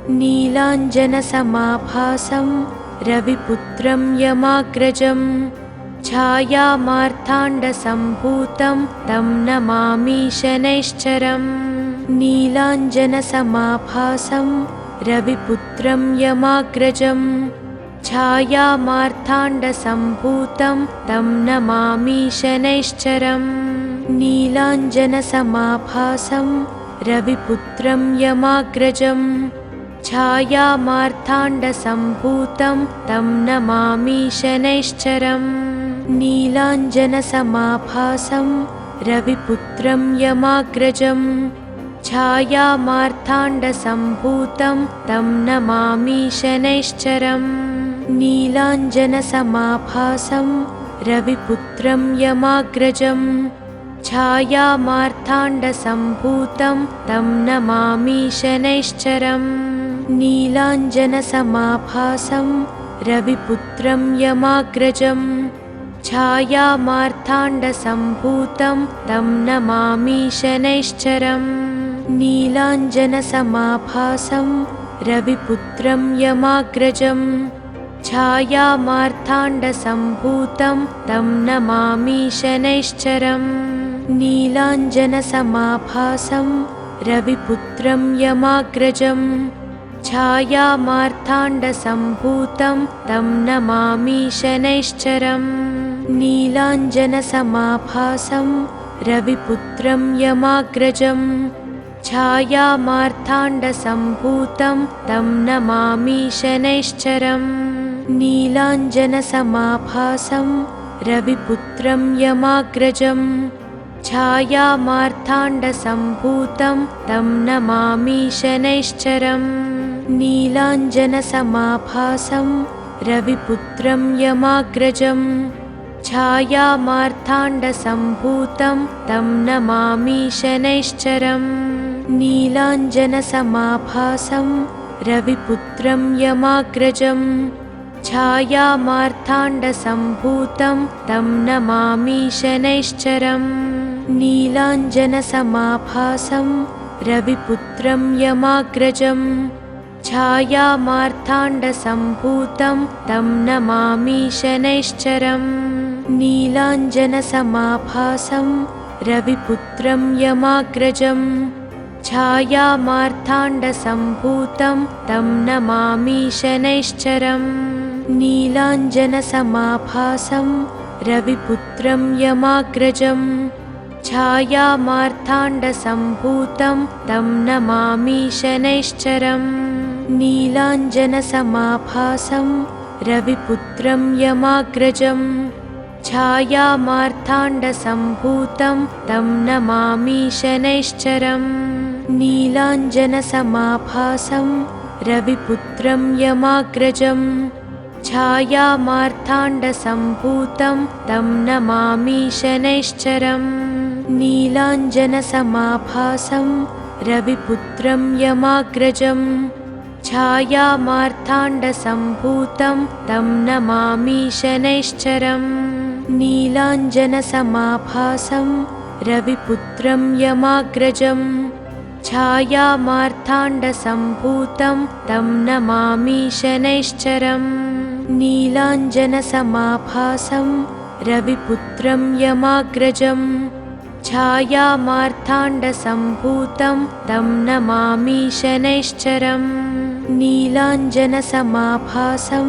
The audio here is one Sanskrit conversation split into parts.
नीलाञ्जनसमाभासं रविपुत्रं यमाग्रजं छायामार्ताण्डसम्भूतं तं नमामि शनैश्चरम्। नीलाञ्जनसमाभासं रविपुत्रं यमाग्रजं छायामार्ताण्डसम्भूतं तं नमामि शनैश्चरम्। नीलाञ्जनसमाभासं रविपुत्रं यमाग्रजं छायामार्ताण्डसम्भूतं तं नमामि शनैश्चरम्। नीलाञ्जनसमाभासं रविपुत्रं यमाग्रजं छायामार्ताण्डसम्भूतं तं नमामि शनैश्चरम्। नीलाञ्जनसमाभासं रविपुत्रं यमाग्रजं छायामार्ताण्डसम्भूतं तं नमामि शनैश्चरम्। नीलाञ्जनसमाभासं रविपुत्रं यमाग्रजं छायामार्ताण्डसम्भूतं तं नमामि शनैश्चरम्। नीलाञ्जनसमाभासं रविपुत्रं यमाग्रजं छायामार्ताण्डसम्भूतं तं नमामि शनैश्चरम्। नीलाञ्जनसमाभासं रविपुत्रं यमाग्रजं छायामार्ताण्डसम्भूतं तं नमामि शनैश्चरम्। नीलाञ्जनसमाभासं रविपुत्रं यमाग्रजं छायामार्ताण्डसम्भूतं तं नमामि शनैश्चरम्। नीलाञ्जनसमाभासं रविपुत्रं यमाग्रजं छायामार्ताण्डसम्भूतं तं नमामि शनैश्चरम्। नीलाञ्जनसमाभासं रविपुत्रं यमाग्रजं छायामार्ताण्डसम्भूतं तं नमामि शनैश्चरम्। नीलाञ्जनसमाभासं रविपुत्रं यमाग्रजं छायामार्ताण्डसम्भूतं तं नमामि शनैश्चरम्। नीलाञ्जनसमाभासं रविपुत्रं यमाग्रजं छायामार्ताण्डसम्भूतं तं नमामि शनैश्चरम्। नीलाञ्जनसमाभासं रविपुत्रं यमाग्रजं छायामार्ताण्डसम्भूतं तं नमामि शनैश्चरम्। नीलाञ्जनसमाभासं रविपुत्रं यमाग्रजं छायामार्ताण्डसम्भूतं तं नमामि शनैश्चरम्। नीलाञ्जनसमाभासं रविपुत्रं यमाग्रजं छायामार्ताण्डसम्भूतं तं नमामि शनैश्चरम्। नीलाञ्जनसमाभासं रविपुत्रं यमाग्रजं छायामार्ताण्डसम्भूतं तं नमामि शनैश्चरम्। नीलाञ्जनसमाभासं रविपुत्रं यमाग्रजं छायामार्ताण्डसम्भूतं तं नमामि शनैश्चरम्। नीलाञ्जनसमाभासं रविपुत्रं यमाग्रजं छायामार्ताण्डसम्भूतं तं नमामि शनैश्चरम्। नीलाञ्जनसमाभासं रविपुत्रं यमाग्रजं छायामार्ताण्डसम्भूतं तं नमामि शनैश्चरम्। नीलाञ्जनसमाभासं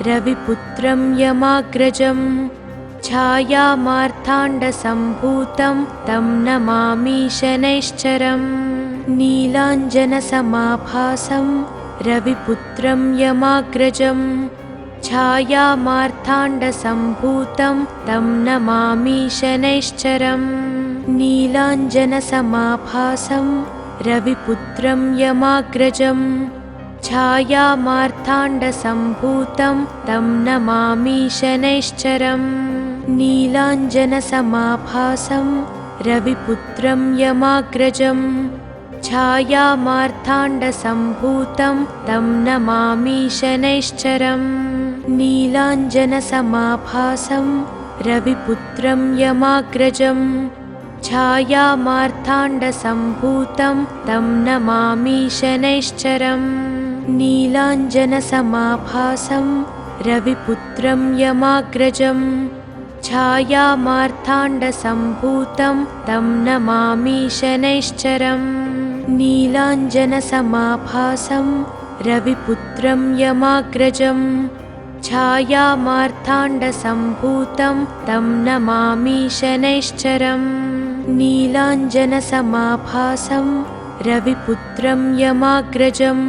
रविपुत्रं यमाग्रजं छायामार्ताण्डसम्भूतं तं नमामि शनैश्चरम्। नीलाञ्जनसमाभासं रविपुत्रं यमाग्रजं छायामार्ताण्डसम्भूतं तं नमामि शनैश्चरम्। नीलाञ्जनसमाभासं रविपुत्रं यमाग्रजं छायामार्ताण्डसम्भूतं तं नमामि शनैश्चरम्। नीलाञ्जनसमाभासं रविपुत्रं यमाग्रजं छायामार्ताण्डसम्भूतं तं नमामि शनैश्चरम्। नीलाञ्जनसमाभासं रविपुत्रं यमाग्रजं छायामार्ताण्डसम्भूतं तं नमामि शनैश्चरम्। नीलाञ्जनसमाभासं रविपुत्रं यमाग्रजं छायामार्ताण्डसम्भूतं तं नमामि शनैश्चरम् नीलाञ्जनसमाभासं रविपुत्रं यमाग्रजं छायामार्ताण्डसम्भूतं तं नमामि शनैश्चरम् नीलाञ्जनसमाभासं रविपुत्रं यमाग्रजं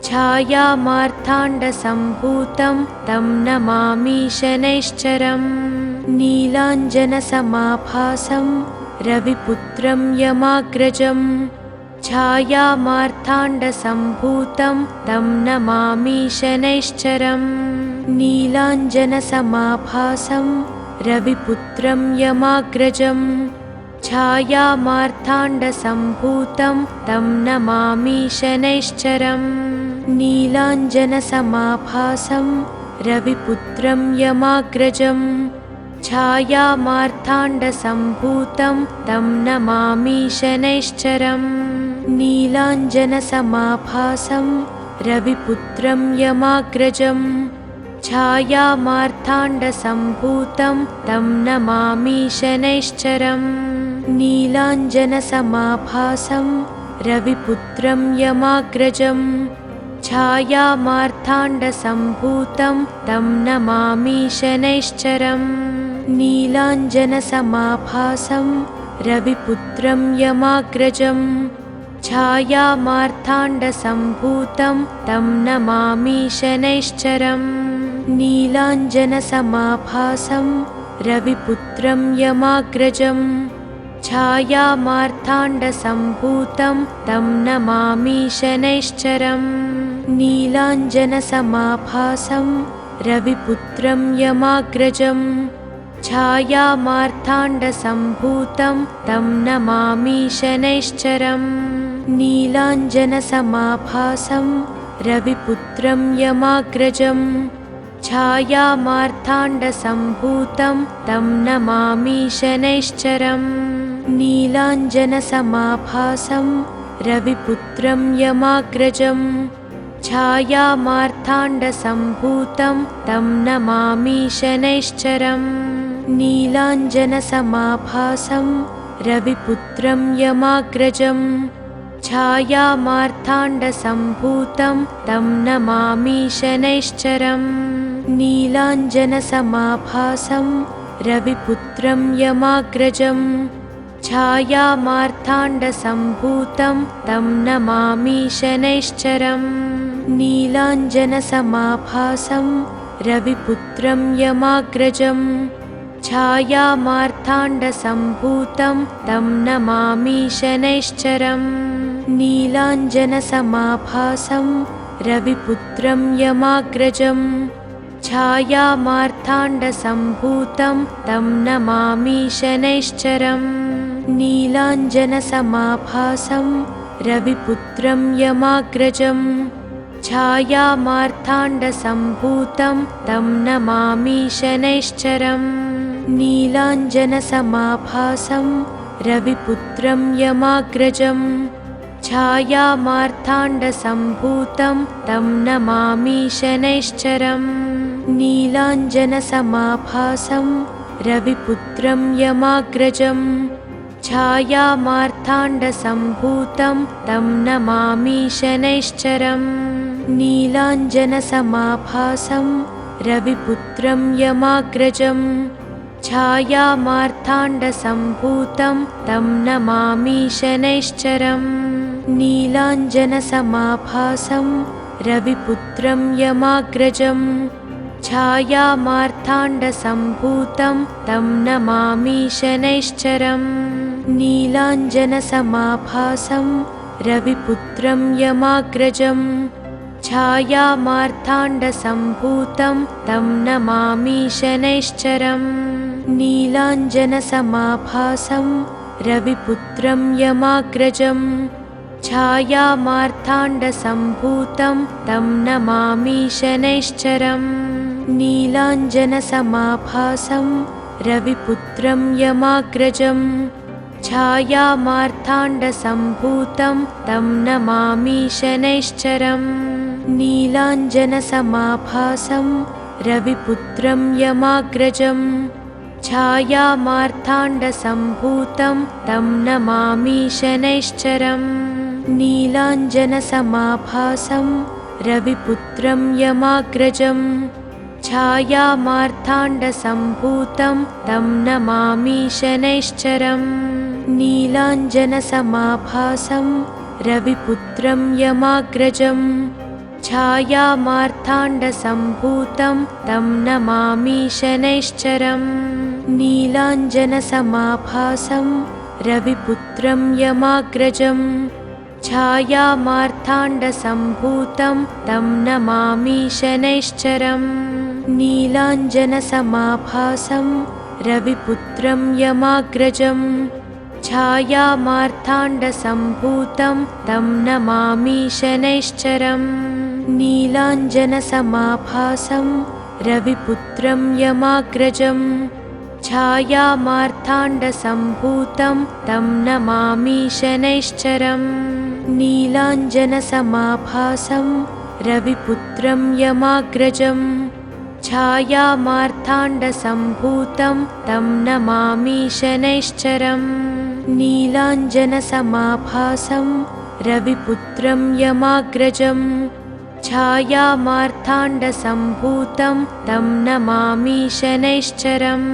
छायामार्ताण्डसम्भूतं तं नमामि शनैश्चरम् नीलाञ्जनसमाभासं रविपुत्रं यमाग्रजं छायामार्ताण्डसम्भूतं तं नमामि शनैश्चरम् नीलाञ्जनसमाभासं रविपुत्रं यमाग्रजं छायामार्ताण्डसम्भूतं तं नमामि शनैश्चरम् नीलाञ्जनसमाभासं रविपुत्रं यमाग्रजं छायामार्ताण्डसम्भूतं तं नमामि शनैश्चरम् नीलाञ्जनसमाभासं रविपुत्रं यमाग्रजं छायामार्ताण्डसम्भूतं तं नमामि शनैश्चरम् नीलाञ्जनसमाभासं रविपुत्रं यमाग्रजं छायामार्ताण्डसम्भूतं तं नमामि शनैश्चरम् नीलाञ्जनसमाभासं रविपुत्रं यमाग्रजं छायामार्ताण्डसम्भूतं तं नमामि शनैश्चरम् नीलाञ्जनसमाभासं रविपुत्रं यमाग्रजं छायामार्ताण्डसम्भूतं तं नमामि शनैश्चरम् नीलाञ्जनसमाभासं रविपुत्रं यमाग्रजं छायामार्ताण्डसम्भूतं तं नमामि शनैश्चरम् नीलाञ्जनसमाभासं रविपुत्रं यमाग्रजं छायामार्ताण्डसम्भूतं तं नमामि शनैश्चरम् नीलाञ्जनसमाभासं रविपुत्रं यमाग्रजं छायामार्ताण्डसम्भूतं तं नमामि शनैश्चरम् नीलाञ्जनसमाभासं रविपुत्रं यमाग्रजं छायामार्ताण्डसम्भूतं तं नमामि शनैश्चरम् नीलाञ्जनसमाभासं रविपुत्रं यमाग्रजं छायामार्ताण्डसम्भूतं तं नमामि शनैश्चरम् नीलाञ्जनसमाभासं रविपुत्रं यमाग्रजं छायामार्ताण्डसम्भूतं तं नमामि शनैश्चरम् नीलाञ्जनसमाभासं रविपुत्रं यमाग्रजं छायामार्ताण्डसम्भूतं तं नमामि शनैश्चरम् नीलाञ्जनसमाभासं रविपुत्रं यमाग्रजं छायामार्ताण्डसम्भूतं तं नमामि शनैश्चरम् नीलाञ्जनसमाभासं रविपुत्रं यमाग्रजं छायामार्ताण्डसम्भूतं तं नमामि शनैश्चरम् नीलाञ्जनसमाभासं रविपुत्रं यमाग्रजं छायामार्ताण्डसम्भूतं तं नमामि शनैश्चरम् नीलाञ्जनसमाभासं रविपुत्रं यमाग्रजं छायामार्ताण्डसम्भूतं तं नमामि शनैश्चरम् नीलाञ्जनसमाभासं रविपुत्रं यमाग्रजं छायामार्ताण्डसम्भूतं तं नमामि शनैश्चरम् नीलाञ्जनसमाभासं रविपुत्रं यमाग्रजं छायामार्ताण्डसम्भूतं तं नमामि शनैश्चरम् नीलाञ्जनसमाभासं रविपुत्रं यमाग्रजं छायामार्ताण्डसम्भूतं तं नमामि शनैश्चरम् नीलाञ्जनसमाभासं रविपुत्रं यमाग्रजं छायामार्ताण्डसम्भूतं तं नमामि शनैश्चरम् नीलाञ्जनसमाभासं रविपुत्रं यमाग्रजं छायामार्ताण्डसम्भूतं तं नमामि शनैश्चरम् नीलाञ्जनसमाभासं रविपुत्रं यमाग्रजं छायामार्ताण्डसम्भूतं तं नमामि शनैश्चरम् नीलाञ्जनसमाभासं रविपुत्रं यमाग्रजं छायामार्ताण्डसम्भूतं तं नमामि शनैश्चरम् नीलाञ्जनसमाभासं रविपुत्रं यमाग्रजं छायामार्ताण्डसम्भूतं तं नमामि शनैश्चरम् नीलाञ्जनसमाभासं रविपुत्रं यमाग्रजं छायामार्ताण्डसम्भूतं तं नमामि शनैश्चरम् नीलाञ्जनसमाभासं रविपुत्रं यमाग्रजं छायामार्ताण्डसम्भूतं तं नमामि शनैश्चरम् नीलाञ्जनसमाभासं रविपुत्रं यमाग्रजं छायामार्ताण्डसम्भूतं तं नमामि शनैश्चरम् नीलाञ्जनसमाभासं रविपुत्रं यमाग्रजं छायामार्ताण्डसम्भूतं तं नमामि शनैश्चरम्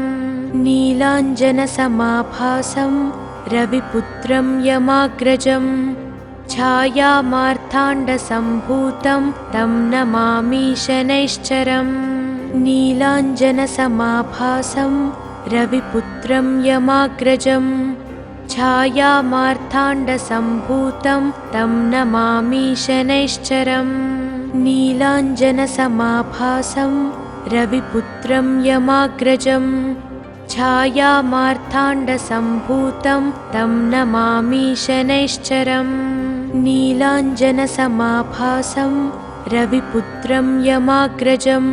नीलाञ्जनसमाभासं रविपुत्रं यमाग्रजं छायामार्ताण्डसम्भूतं तं नमामि शनैश्चरम् नीलाञ्जनसमाभासं रविपुत्रं यमाग्रजं छायामार्ताण्डसम्भूतं तं नमामि शनैश्चरम् नीलाञ्जनसमाभासं रविपुत्रं यमाग्रजं छायामार्ताण्डसम्भूतं तं नमामि शनैश्चरम् नीलाञ्जनसमाभासं रविपुत्रं यमाग्रजं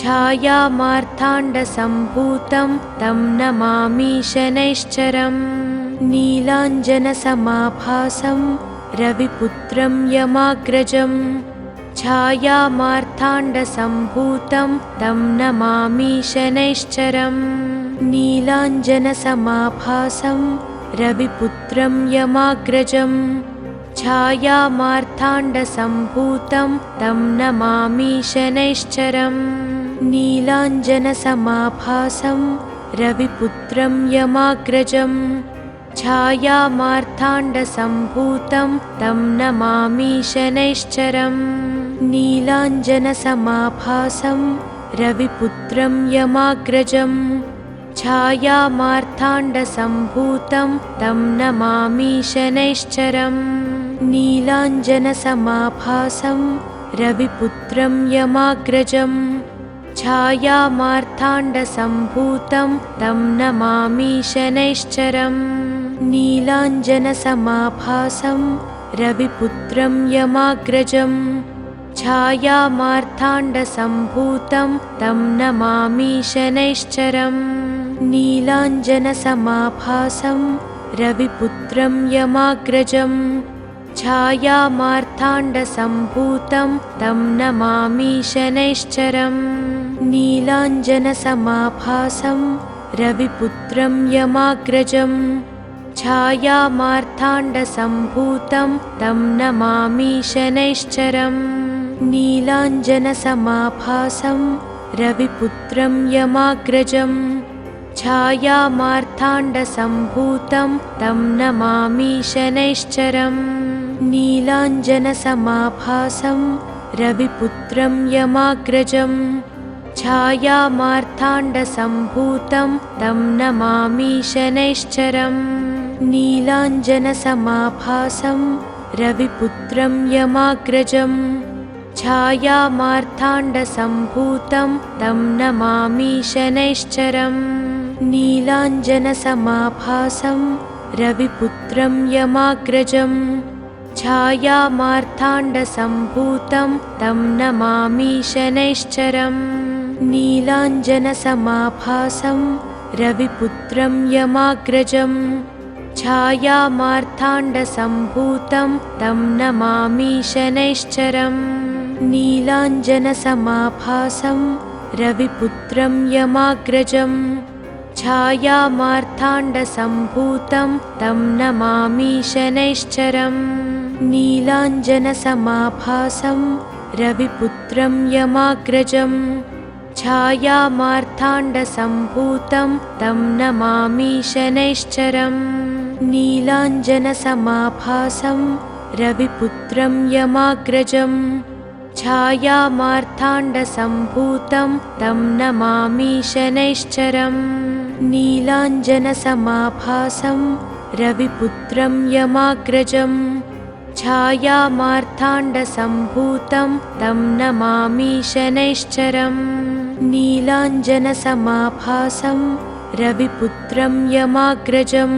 छायामार्ताण्डसम्भूतं तं नमामि शनैश्चरम् नीलाञ्जनसमाभासं रविपुत्रं यमाग्रजं छायामार्ताण्डसम्भूतं तं नमामि शनैश्चरम् नीलाञ्जनसमाभासं रविपुत्रं यमाग्रजं छायामार्ताण्डसम्भूतं तं नमामि शनैश्चरम् नीलाञ्जनसमाभासं रविपुत्रं यमाग्रजं छायामार्ताण्डसम्भूतं तं नमामि शनैश्चरम् नीलाञ्जनसमाभासं रविपुत्रं यमाग्रजं छायामार्ताण्डसम्भूतं तं नमामि शनैश्चरम् नीलाञ्जनसमाभासं रविपुत्रं यमाग्रजं छायामार्ताण्डसम्भूतं तं नमामि शनैश्चरम् नीलाञ्जनसमाभासं रविपुत्रं यमाग्रजं छायामार्ताण्डसम्भूतं तं नमामि शनैश्चरम् नीलाञ्जनसमाभासं रविपुत्रं यमाग्रजं छायामार्ताण्डसम्भूतं तं नमामि शनैश्चरम् नीलाञ्जनसमाभासं रविपुत्रं यमाग्रजं छायामार्ताण्डसम्भूतं तं नमामि शनैश्चरम् नीलाञ्जनसमाभासं रविपुत्रं यमाग्रजं छायामार्ताण्डसम्भूतं तं नमामि शनैश्चरम् नीलाञ्जनसमाभासं रविपुत्रं यमाग्रजं छायामार्ताण्डसम्भूतं तं नमामि शनैश्चरम् नीलाञ्जनसमाभासं रविपुत्रं यमाग्रजं छायामार्ताण्डसम्भूतं तं नमामि शनैश्चरम् नीलाञ्जनसमाभासं रविपुत्रं यमाग्रजं छायामार्ताण्डसम्भूतं तं नमामि शनैश्चरम् नीलाञ्जनसमाभासं रविपुत्रं यमाग्रजं छायामार्ताण्डसम्भूतं तं नमामि शनैश्चरम् नीलाञ्जनसमाभासं रविपुत्रं यमाग्रजं छायामार्ताण्डसम्भूतं तं नमामि शनैश्चरम् नीलाञ्जनसमाभासं रविपुत्रं यमाग्रजं छायामार्ताण्डसम्भूतं तं नमामि शनैश्चरम् नीलाञ्जनसमाभासं रविपुत्रं यमाग्रजं छायामार्ताण्डसम्भूतं तं नमामि शनैश्चरम् नीलाञ्जनसमाभासं रविपुत्रं यमाग्रजं छायामार्ताण्डसम्भूतं तं नमामि शनैश्चरम् नीलाञ्जनसमाभासं रविपुत्रं यमाग्रजं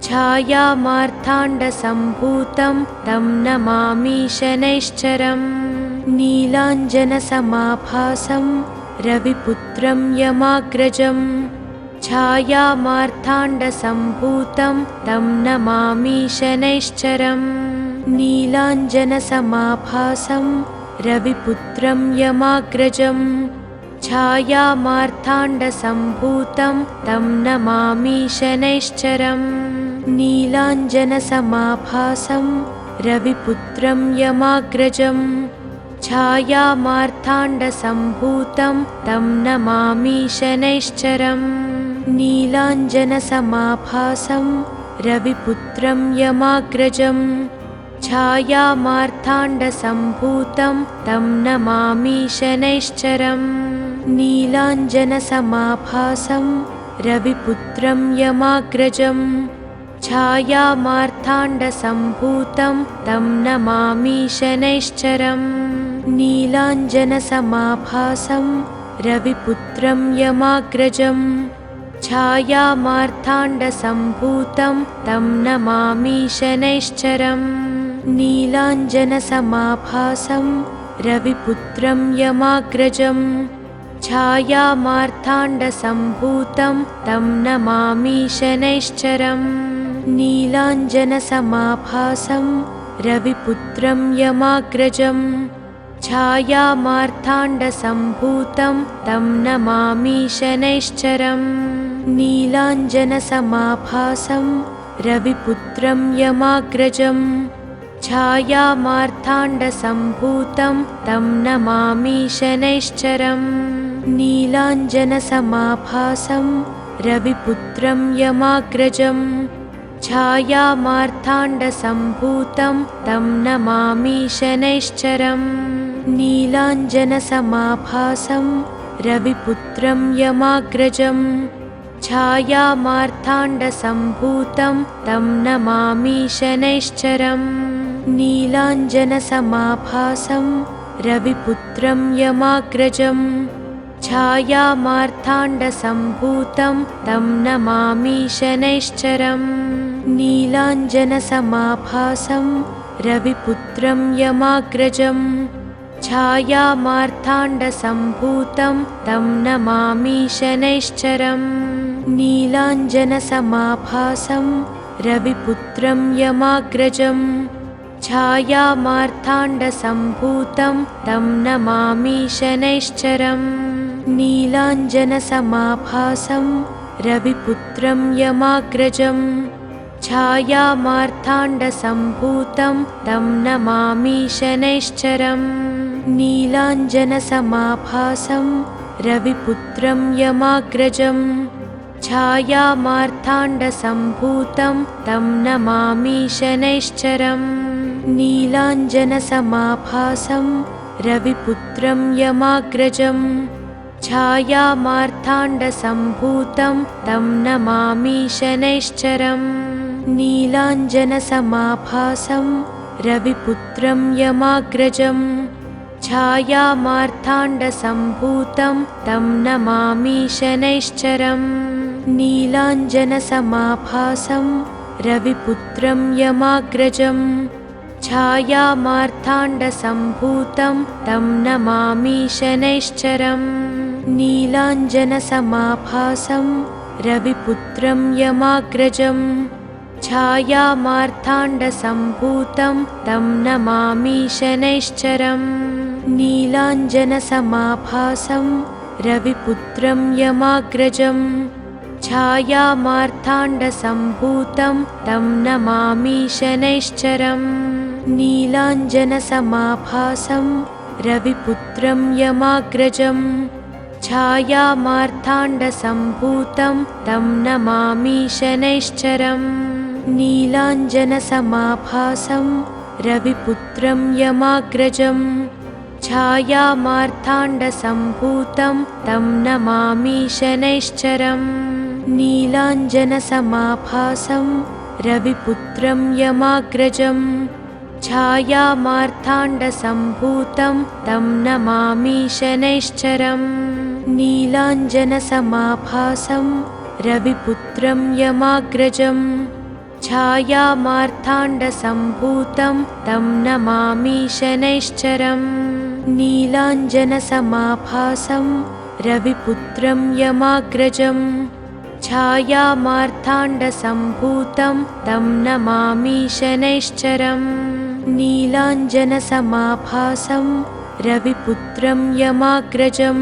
छायामार्ताण्डसम्भूतं तं नमामि शनैश्चरम् नीलाञ्जनसमाभासं रविपुत्रं यमाग्रजं छायामार्ताण्डसम्भूतं तं नमामि शनैश्चरम् नीलाञ्जनसमाभासं रविपुत्रं यमाग्रजं छायामार्ताण्डसम्भूतं तं नमामि शनैश्चरम् नीलाञ्जनसमाभासं रविपुत्रं यमाग्रजं छायामार्ताण्डसम्भूतं तं नमामि शनैश्चरम् नीलाञ्जनसमाभासं रविपुत्रं यमाग्रजं छायामार्ताण्डसम्भूतं तं नमामि शनैश्चरम् नीलाञ्जनसमाभासं रविपुत्रं यमाग्रजं छायामार्ताण्डसम्भूतं तं नमामि शनैश्चरम् नीलाञ्जनसमाभासं रविपुत्रं यमाग्रजं छायामार्ताण्डसम्भूतं तं नमामि शनैश्चरम् नीलाञ्जनसमाभासं रविपुत्रं यमाग्रजं छायामार्ताण्डसम्भूतं तं नमामि शनैश्चरम् नीलाञ्जनसमाभासं रविपुत्रं यमाग्रजं छायामार्ताण्डसम्भूतं तं नमामि शनैश्चरम् नीलाञ्जनसमाभासं रविपुत्रं यमाग्रजं छायामार्ताण्डसम्भूतं तं नमामि शनैश्चरम् नीलाञ्जनसमाभासं रविपुत्रं यमाग्रजं छायामार्ताण्डसम्भूतं तं नमामि शनैश्चरम् नीलाञ्जनसमाभासं रविपुत्रं यमाग्रजं छायामार्ताण्डसम्भूतं तं नमामि शनैश्चरम् नीलाञ्जनसमाभासं रविपुत्रं यमाग्रजं छायामार्ताण्डसम्भूतं तं नमामि शनैश्चरम् नीलाञ्जनसमाभासं रविपुत्रं यमाग्रजं छायामार्ताण्डसम्भूतं तं नमामि शनैश्चरम् नीलाञ्जनसमाभासं रविपुत्रं यमाग्रजं छायामार्ताण्डसम्भूतं तं नमामि शनैश्चरम् नीलाञ्जनसमाभासं रविपुत्रं यमाग्रजं छायामार्ताण्डसम्भूतं तं नमामि शनैश्चरम् नीलाञ्जनसमाभासं रविपुत्रं यमाग्रजं छायामार्ताण्डसम्भूतं तं नमामि शनैश्चरम् नीलाञ्जनसमाभासं रविपुत्रं यमाग्रजं छायामार्ताण्डसम्भूतं तं नमामि शनैश्चरम् नीलाञ्जनसमाभासं रविपुत्रं यमाग्रजं छायामार्ताण्डसम्भूतं तं नमामि शनैश्चरम् नीलाञ्जनसमाभासं रविपुत्रं यमाग्रजं छायामार्ताण्डसम्भूतं तं नमामि शनैश्चरम् नीलाञ्जनसमाभासं रविपुत्रं यमाग्रजं छायामार्ताण्डसम्भूतं तं नमामि शनैश्चरम् नीलाञ्जनसमाभासं रविपुत्रं यमाग्रजं छायामार्ताण्डसम्भूतं तं नमामि शनैश्चरम् नीलाञ्जनसमाभासं रविपुत्रं यमाग्रजं छायामार्ताण्डसम्भूतं तं नमामि शनैश्चरम् नीलाञ्जनसमाभासं रविपुत्रं यमाग्रजं छायामार्ताण्डसम्भूतं तं नमामि शनैश्चरम् नीलाञ्जनसमाभासं रविपुत्रं यमाग्रजं छायामार्ताण्डसम्भूतं तं नमामि शनैश्चरम् नीलाञ्जनसमाभासं रविपुत्रं यमाग्रजं छायामार्ताण्डसम्भूतं तं नमामि शनैश्चरम् नीलाञ्जनसमाभासं रविपुत्रं यमाग्रजं छायामार्ताण्डसम्भूतं तं नमामि शनैश्चरम् नीलाञ्जनसमाभासं रविपुत्रं यमाग्रजं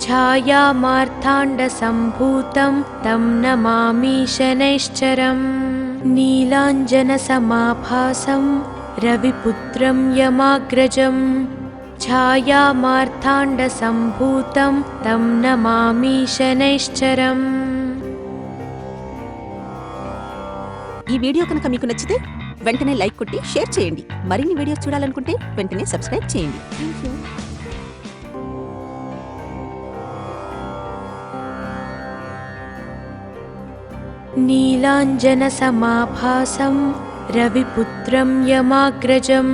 छायामार्ताण्डसम्भूतं तं नमामि शनैश्चरम् नीलाञ्जनसमाभासं रविपुत्रं यमाग्रजं छायामार्ताण्डसम्भूतं तं नमामि शनैश्चरम्। ఈ వీడియో కనుక మీకు నచ్చితే వెంటనే లైక్ కొట్టి షేర్ చేయండి. మరిన్ని వీడియోస్ చూడాలనుకుంటే వెంటనే సబ్స్క్రైబ్ చేయండి. థాంక్యూ. नीलाञ्जनसमाभासं रविपुत्रं यमाग्रजं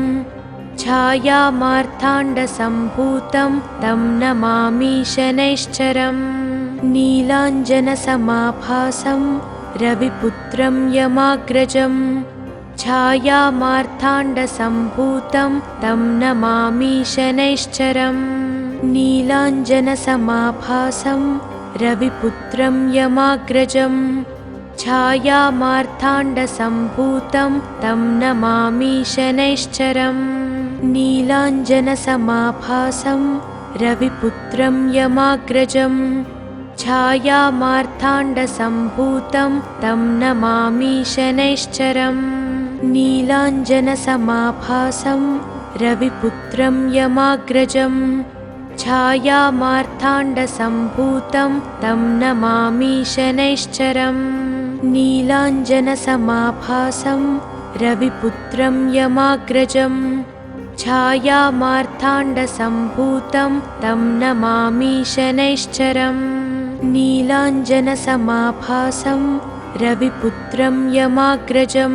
छायामार्ताण्डसम्भूतं तं नमामि शनैश्चरम् नीलाञ्जनसमाभासं रविपुत्रं यमाग्रजं छायामार्ताण्डसम्भूतं तं नमामि शनैश्चरम् नीलाञ्जनसमाभासं रविपुत्रं यमाग्रजं छायामार्ताण्डसम्भूतं तं नमामि शनैश्चरम् नीलाञ्जनसमाभासं रविपुत्रं यमाग्रजं छायामार्ताण्डसम्भूतं तं नमामि शनैश्चरम् नीलाञ्जनसमाभासं रविपुत्रं यमाग्रजं छायामार्ताण्डसम्भूतं तं नमामि शनैश्चरम् नीलाञ्जनसमाभासं रविपुत्रं यमाग्रजं छायामार्ताण्डसम्भूतं तं नमामि शनैश्चरम् नीलाञ्जनसमाभासं रविपुत्रं यमाग्रजं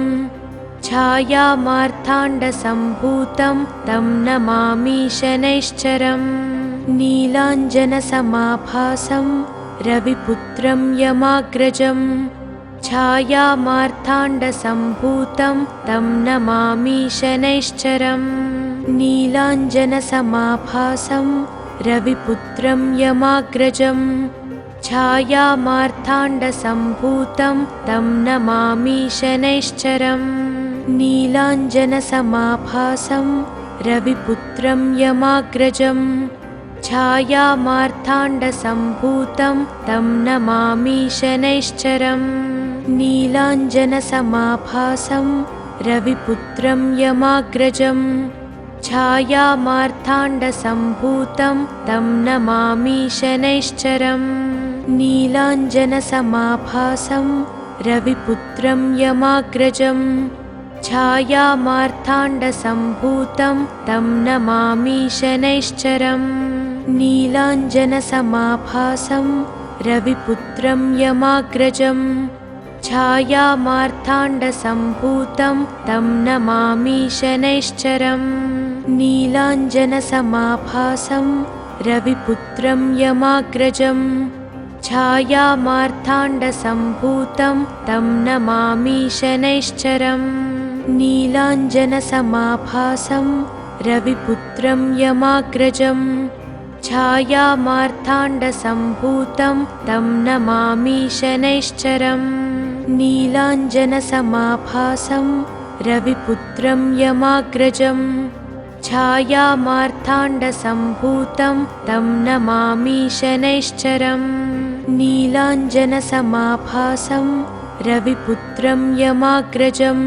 छायामार्ताण्डसम्भूतं तं नमामि शनैश्चरम् नीलाञ्जनसमाभासं रविपुत्रं यमाग्रजं छायामार्ताण्डसम्भूतं तं नमामि शनैश्चरम् नीलाञ्जनसमाभासं रविपुत्रं यमाग्रजं छायामार्ताण्डसम्भूतं तं नमामि शनैश्चरम् नीलाञ्जनसमाभासं रविपुत्रं यमाग्रजं छायामार्ताण्डसम्भूतं तं नमामि शनैश्चरम् नीलाञ्जनसमाभासं रविपुत्रं यमाग्रजं छायामार्ताण्डसम्भूतं तं नमामि शनैश्चरम् नीलाञ्जनसमाभासं रविपुत्रं यमाग्रजं छायामार्ताण्डसम्भूतं तं नमामि शनैश्चरम् नीलाञ्जनसमाभासं रविपुत्रं यमाग्रजं छायामार्ताण्डसम्भूतं तं नमामि शनैश्चरम् नीलाञ्जनसमाभासं रविपुत्रं यमाग्रजं छायामार्ताण्डसम्भूतं तं नमामि शनैश्चरम् नीलाञ्जनसमाभासं रविपुत्रं यमाग्रजं छायामार्ताण्डसम्भूतं तं नमामि शनैश्चरम् नीलाञ्जनसमाभासं रविपुत्रं यमाग्रजं छायामार्ताण्डसम्भूतं छायामार्ताण्डसम्भूतं तं नमामि शनैश्चरम् नीलाञ्जनसमाभासं रविपुत्रं यमाग्रजं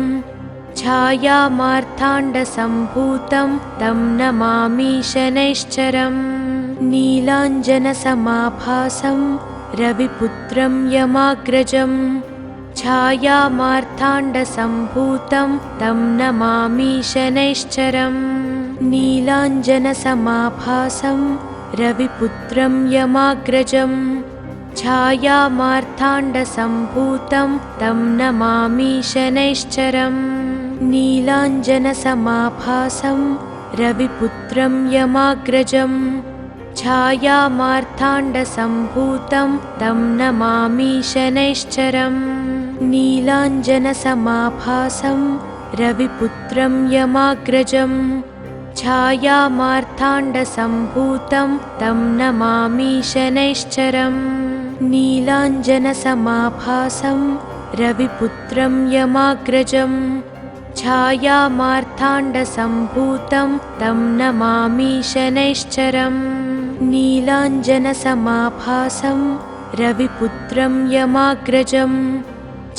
छायामार्ताण्डसम्भूतं तं नमामि शनैश्चरम् नीलाञ्जनसमाभासं रविपुत्रं यमाग्रजं छायामार्ताण्डसम्भूतं तं नमामि शनैश्चरम् नीलाञ्जनसमाभासं रविपुत्रं यमाग्रजं छायामार्ताण्डसम्भूतं तं नमामि शनैश्चरम् नीलाञ्जनसमाभासं रविपुत्रं यमाग्रजं छायामार्ताण्डसम्भूतं तं नमामि शनैश्चरम् नीलाञ्जनसमाभासं रविपुत्रं यमाग्रजं छायामार्ताण्डसम्भूतं तं नमामि शनैश्चरम् नीलाञ्जनसमाभासं रविपुत्रं यमाग्रजं छायामार्ताण्डसम्भूतं तं नमामि शनैश्चरम् नीलाञ्जनसमाभासं रविपुत्रं यमाग्रजं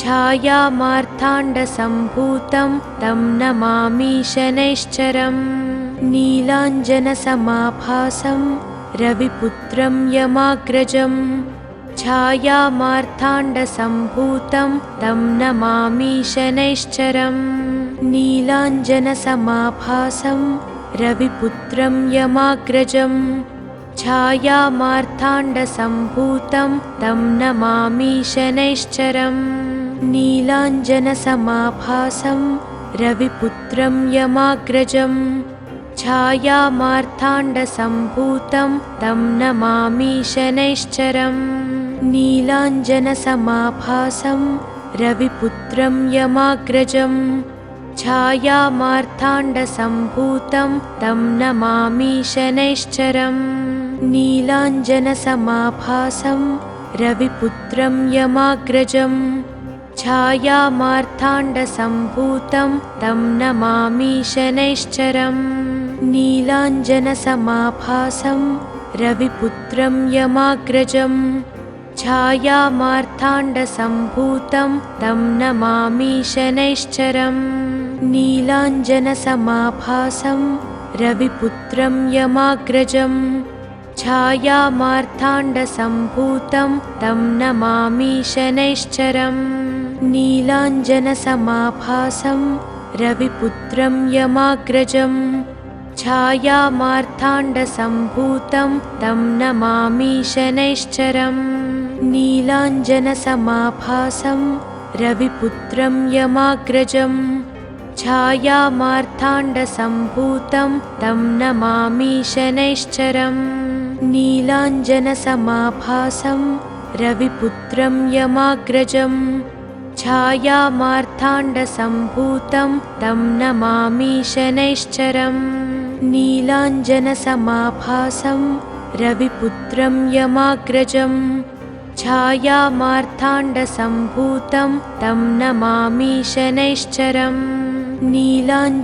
छायामार्ताण्डसम्भूतं तं नमामि शनैश्चरम् नीलाञ्जनसमाभासं रविपुत्रं यमाग्रजं छायामार्ताण्डसम्भूतं तं नमामि शनैश्चरम् नीलाञ्जनसमाभासं रविपुत्रं यमाग्रजं छायामार्ताण्डसम्भूतं तं नमामि शनैश्चरम् नीलाञ्जनसमाभासं रविपुत्रं यमाग्रजं छायामार्ताण्डसम्भूतं तं नमामि शनैश्चरम् नीलाञ्जनसमाभासं रविपुत्रं यमाग्रजं छायामार्ताण्डसम्भूतं तं नमामि शनैश्चरम् नीलाञ्जनसमाभासं रविपुत्रं यमाग्रजं छायामार्ताण्डसम्भूतं तं नमामि शनैश्चरम् नीलाञ्जनसमाभासं रविपुत्रं यमाग्रजं छायामार्ताण्डसम्भूतं तं नमामि शनैश्चरम् नीलाञ्जनसमाभासं रविपुत्रं यमाग्रजं छायामार्ताण्डसम्भूतं तं नमामि शनैश्चरम् नीलाञ्जनसमाभासं रविपुत्रं यमाग्रजं छायामार्ताण्डसम्भूतं तं नमामि शनैश्चरम् नीलाञ्जनसमाभासं रविपुत्रं यमाग्रजं छायामार्ताण्डसम्भूतं तं नमामि शनैश्चरम् नीलाञ्जनसमाभासं रविपुत्रं यमाग्रजं छायामार्ताण्डसम्भूतं तं नमामि शनैश्चरम् नीलाञ्जनसमाभासं रविपुत्रं यमाग्रजं छायामार्ताण्डसम्भूतं तं नमामि शनैश्चरम् नीलाञ्जनसमाभासं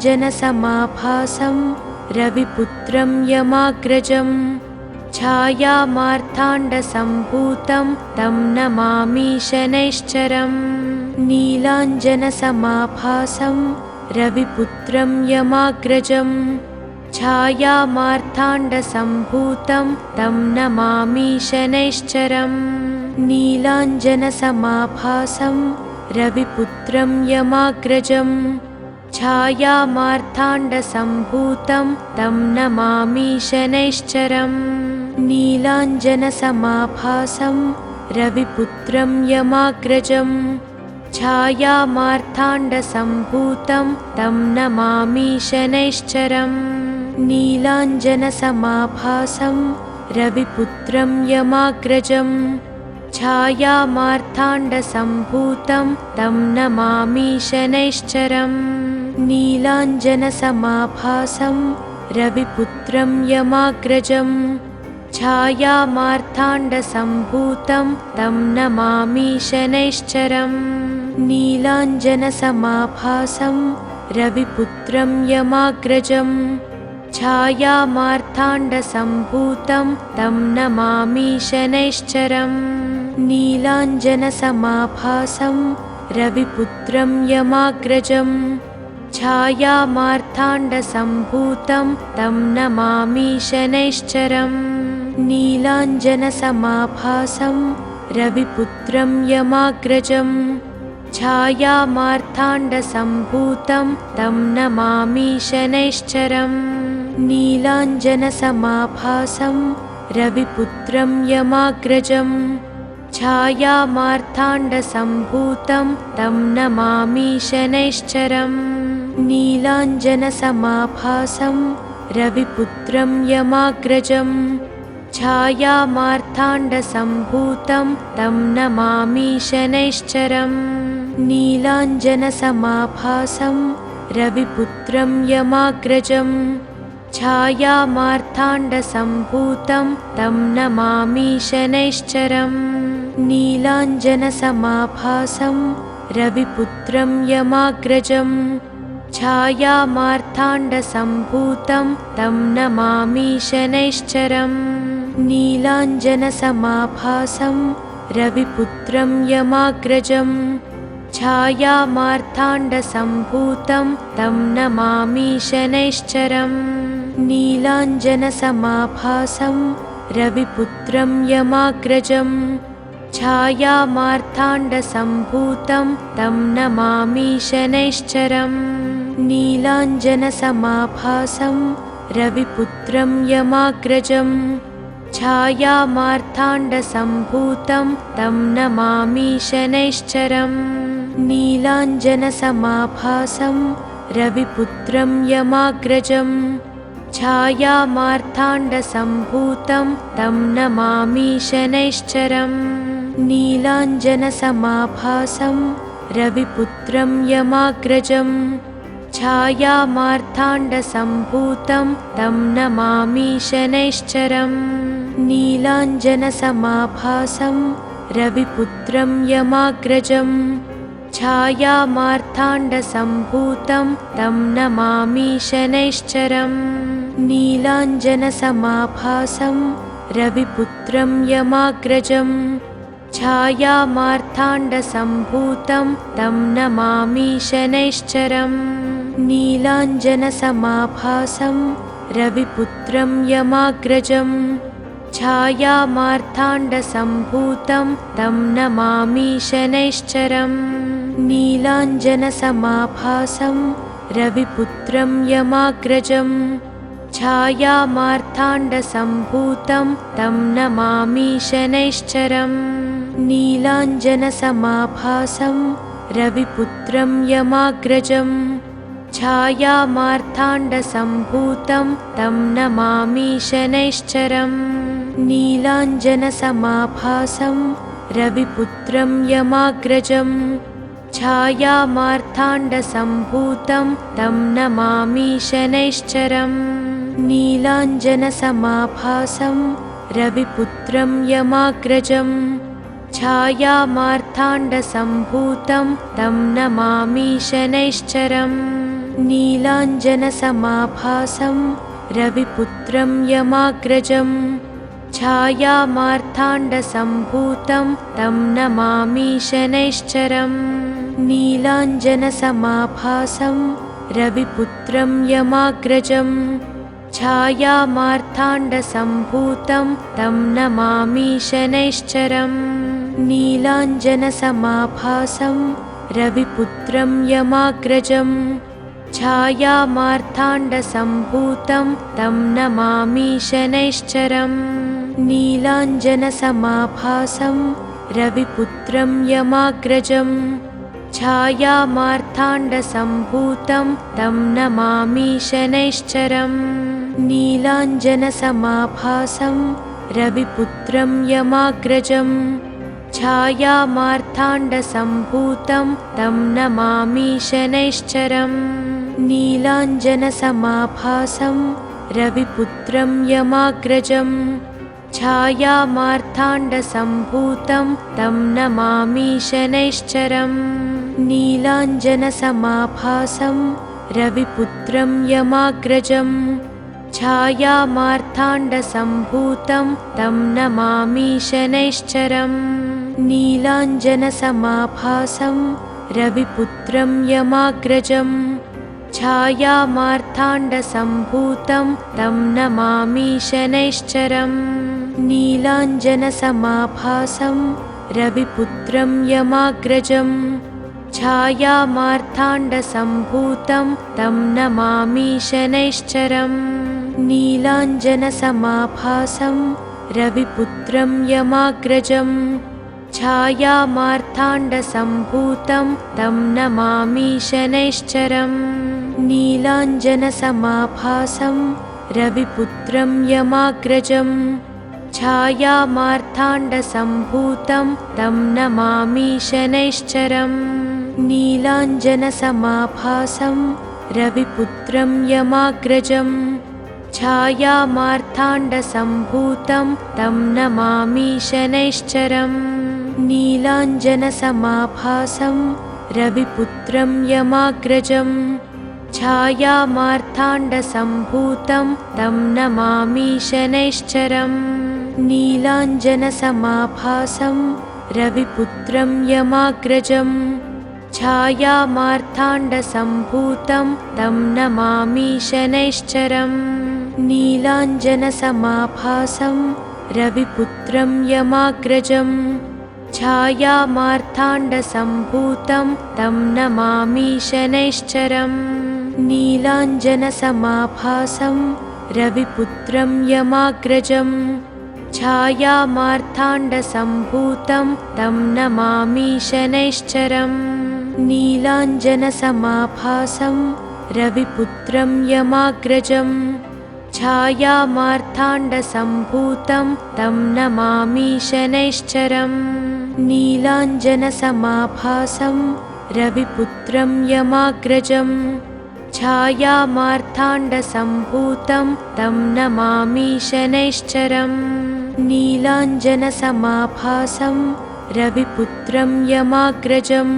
रविपुत्रं यमाग्रजं छायामार्ताण्डसम्भूतं तं नमामि शनैश्चरम् नीलाञ्जनसमाभासं रविपुत्रं यमाग्रजं छायामार्ताण्डसम्भूतं तं नमामि शनैश्चरम् नीलाञ्जनसमाभासं रविपुत्रं यमाग्रजं छायामार्ताण्डसम्भूतं तं नमामि शनैश्चरम् नीलाञ्जनसमाभासं रविपुत्रं यमाग्रजं छायामार्ताण्डसम्भूतं तं नमामि शनैश्चरम् नीलाञ्जनसमाभासं रविपुत्रं यमाग्रजं छायामार्ताण्डसम्भूतं तं नमामि शनैश्चरम् नीलाञ्जनसमाभासं रविपुत्रं यमाग्रजं छायामार्ताण्डसम्भूतं तं नमामि शनैश्चरम् नीलाञ्जनसमाभासं रविपुत्रं यमाग्रजं छायामार्ताण्डसम्भूतं तं नमामि शनैश्चरम् नीलाञ्जनसमाभासं रविपुत्रं यमाग्रजं छायामार्ताण्डसम्भूतं तं नमामि शनैश्चरम् नीलाञ्जनसमाभासं रविपुत्रं यमाग्रजं छायामार्ताण्डसम्भूतं तं नमामि शनैश्चरम् नीलाञ्जनसमाभासं रविपुत्रं यमाग्रजं छायामार्ताण्डसम्भूतं तं नमामि शनैश्चरम् नीलाञ्जनसमाभासं रविपुत्रं यमाग्रजं छायामार्ताण्डसम्भूतं तं नमामि शनैश्चरम् नीलाञ्जनसमाभासं रविपुत्रं यमाग्रजं छायामार्ताण्डसम्भूतं तं नमामि शनैश्चरम् नीलाञ्जनसमाभासं रविपुत्रं यमाग्रजं छायामार्ताण्डसम्भूतं तं नमामि शनैश्चरम् नीलाञ्जनसमाभासं रविपुत्रं यमाग्रजं छायामार्ताण्डसम्भूतं तं नमामि शनैश्चरम् नीलाञ्जनसमाभासं रविपुत्रं यमाग्रजं छायामार्ताण्डसम्भूतं तं नमामि शनैश्चरम् नीलाञ्जनसमाभासं रविपुत्रं यमाग्रजं छायामार्ताण्डसम्भूतं तं नमामि शनैश्चरम् नीलाञ्जनसमाभासं रविपुत्रं यमाग्रजं छायामार्ताण्डसम्भूतं तं नमामि शनैश्चरम् नीलाञ्जनसमाभासं रविपुत्रं यमाग्रजं छायामार्ताण्डसम्भूतं तं नमामि शनैश्चरम् नीलाञ्जनसमाभासं रविपुत्रं यमाग्रजं छायामार्ताण्डसम्भूतं तं नमामि शनैश्चरम् नीलाञ्जनसमाभासं रविपुत्रं यमाग्रजं छायामार्ताण्डसम्भूतं तं नमामि शनैश्चरम् नीलाञ्जनसमाभासं रविपुत्रं यमाग्रजं छायामार्ताण्डसम्भूतं तं नमामि शनैश्चरम् नीलाञ्जनसमाभासं रविपुत्रं यमाग्रजं छायामार्ताण्डसम्भूतं तं नमामि शनैश्चरम् नीलाञ्जनसमाभासं रविपुत्रं यमाग्रजं छायामार्ताण्डसम्भूतं तं नमामि शनैश्चरम् नीलाञ्जनसमाभासं रविपुत्रं यमाग्रजं छायामार्ताण्डसम्भूतं तं नमामि शनैश्चरम् नीलाञ्जनसमाभासं रविपुत्रं यमाग्रजं छायामार्ताण्डसम्भूतं तं नमामि शनैश्चरम् नीलाञ्जनसमाभासं रविपुत्रं यमाग्रजं छायामार्ताण्डसम्भूतं तं नमामि शनैश्चरम् नीलाञ्जनसमाभासं रविपुत्रं यमाग्रजं छायामार्ताण्डसम्भूतं तं नमामि शनैश्चरम् नीलाञ्जनसमाभासं रविपुत्रं यमाग्रजं छायामार्ताण्डसम्भूतं तं नमामि शनैश्चरम् नीलाञ्जनसमाभासं रविपुत्रं यमाग्रजं छायामार्ताण्डसम्भूतं तं नमामि शनैश्चरम् नीलाञ्जनसमाभासं रविपुत्रं यमाग्रजं छायामार्ताण्डसम्भूतं तं नमामि शनैश्चरम् नीलाञ्जनसमाभासं रविपुत्रं यमाग्रजं छायामार्ताण्डसम्भूतं तं नमामि शनैश्चरम् नीलाञ्जनसमाभासं रविपुत्रं यमाग्रजं छायामार्ताण्डसम्भूतं तं नमामि शनैश्चरम् नीलाञ्जनसमाभासं रविपुत्रं यमाग्रजं छायामार्ताण्डसम्भूतं तं नमामि शनैश्चरम् नीलाञ्जनसमाभासं रविपुत्रं यमाग्रजं छायामार्ताण्डसम्भूतं तं नमामि शनैश्चरम् नीलाञ्जनसमाभासं रविपुत्रं यमाग्रजं छायामार्ताण्डसम्भूतं तं नमामि शनैश्चरम् नीलाञ्जनसमाभासं रविपुत्रं यमाग्रजं छायामार्ताण्डसम्भूतं तं नमामि शनैश्चरम् नीलाञ्जनसमाभासं रविपुत्रं यमाग्रजं छायामार्ताण्डसम्भूतं तं नमामि शनैश्चरम् नीलाञ्जनसमाभासं रविपुत्रं यमाग्रजं छायामार्ताण्डसम्भूतं तं नमामि शनैश्चरम् नीलाञ्जनसमाभासं रविपुत्रं यमाग्रजं छायामार्ताण्डसम्भूतं तं नमामि शनैश्चरम् नीलाञ्जनसमाभासं रविपुत्रं यमाग्रजं छायामार्ताण्डसम्भूतं तं नमामि शनैश्चरम् नीलाञ्जनसमाभासं रविपुत्रं यमाग्रजं छायामार्ताण्डसम्भूतं तं नमामि शनैश्चरम् नीलाञ्जनसमाभासं रविपुत्रं यमाग्रजं छायामार्ताण्डसम्भूतं तं नमामि शनैश्चरम् नीलाञ्जनसमाभासं रविपुत्रं यमाग्रजं छायामार्ताण्डसम्भूतं तं नमामि शनैश्चरम् नीलाञ्जनसमाभासं रविपुत्रं यमाग्रजं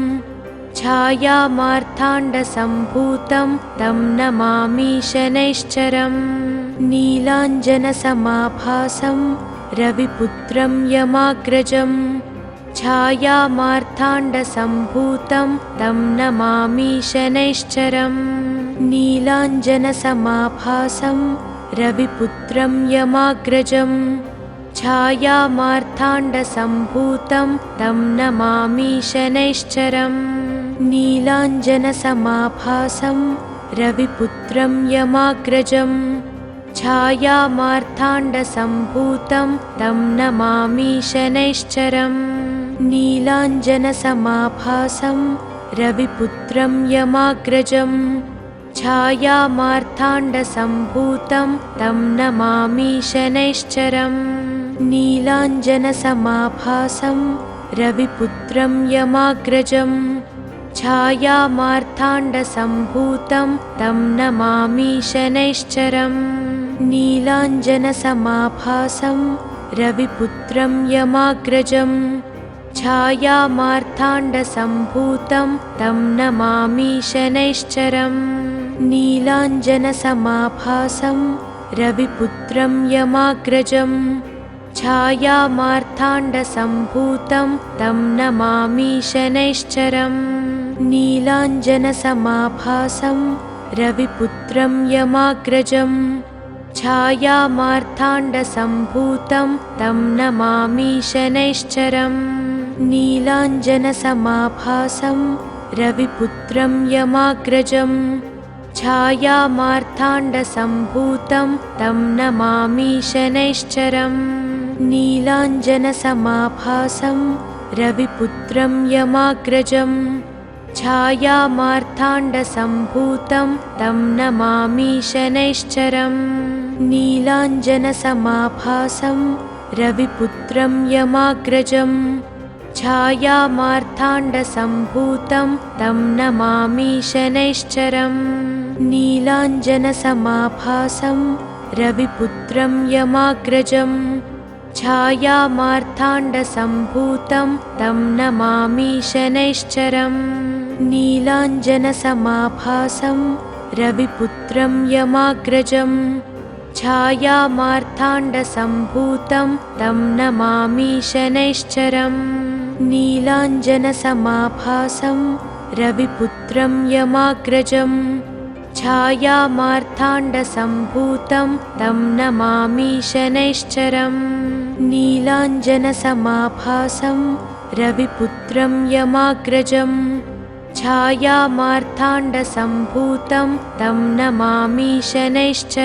छायामार्ताण्डसम्भूतं तं नमामि शनैश्चरम् नीलाञ्जनसमाभासं रविपुत्रं यमाग्रजं छायामार्ताण्डसम्भूतं तं नमामि शनैश्चरम् नीलाञ्जनसमाभासं रविपुत्रं यमाग्रजं छायामार्ताण्डसम्भूतं तं नमामि शनैश्चरम् नीलाञ्जनसमाभासं रविपुत्रं यमाग्रजं छायामार्ताण्डसम्भूतं तं नमामि शनैश्चरम् नीलाञ्जनसमाभासं रविपुत्रं यमाग्रजं छायामार्ताण्डसम्भूतं तं नमामि शनैश्चरम् नीलाञ्जनसमाभासं रविपुत्रं यमाग्रजं छायामार्ताण्डसम्भूतं तं नमामि शनैश्चरम् नीलाञ्जनसमाभासं रविपुत्रं यमाग्रजं छायामार्ताण्डसम्भूतं तं नमामि शनैश्चरम् नीलाञ्जनसमाभासं रविपुत्रं यमाग्रजं छायामार्ताण्डसम्भूतं तं नमामि शनैश्चरम् नीलाञ्जनसमाभासं रविपुत्रं यमाग्रजं छायामार्ताण्डसम्भूतं तं नमामि शनैश्चरम् नीलाञ्जनसमाभासं रविपुत्रं यमाग्रजं छायामार्ताण्डसम्भूतं तं नमामि शनैश्चरम् नीलाञ्जनसमाभासं रविपुत्रं यमाग्रजं छायामार्ताण्डसम्भूतं तं नमामि शनैश्चरम् नीलाञ्जनसमाभासं रविपुत्रं यमाग्रजं छायामार्ताण्डसम्भूतं तं नमामि शनैश्चरम् नीलाञ्जनसमाभासं रविपुत्रं यमाग्रजं छायामार्ताण्डसम्भूतं तं नमामि शनैश्चरम् नीलाञ्जनसमाभासं रविपुत्रं यमाग्रजं छायामार्ताण्डसम्भूतं तं नमामि शनैश्चरम् नीलाञ्जनसमाभासं रविपुत्रं यमाग्रजं छायामार्ताण्डसम्भूतं तं नमामि शनैश्चरम् नीलाञ्जनसमाभासं रविपुत्रं यमाग्रजं छायामार्ताण्डसम्भूतं तं नमामि शनैश्चरम्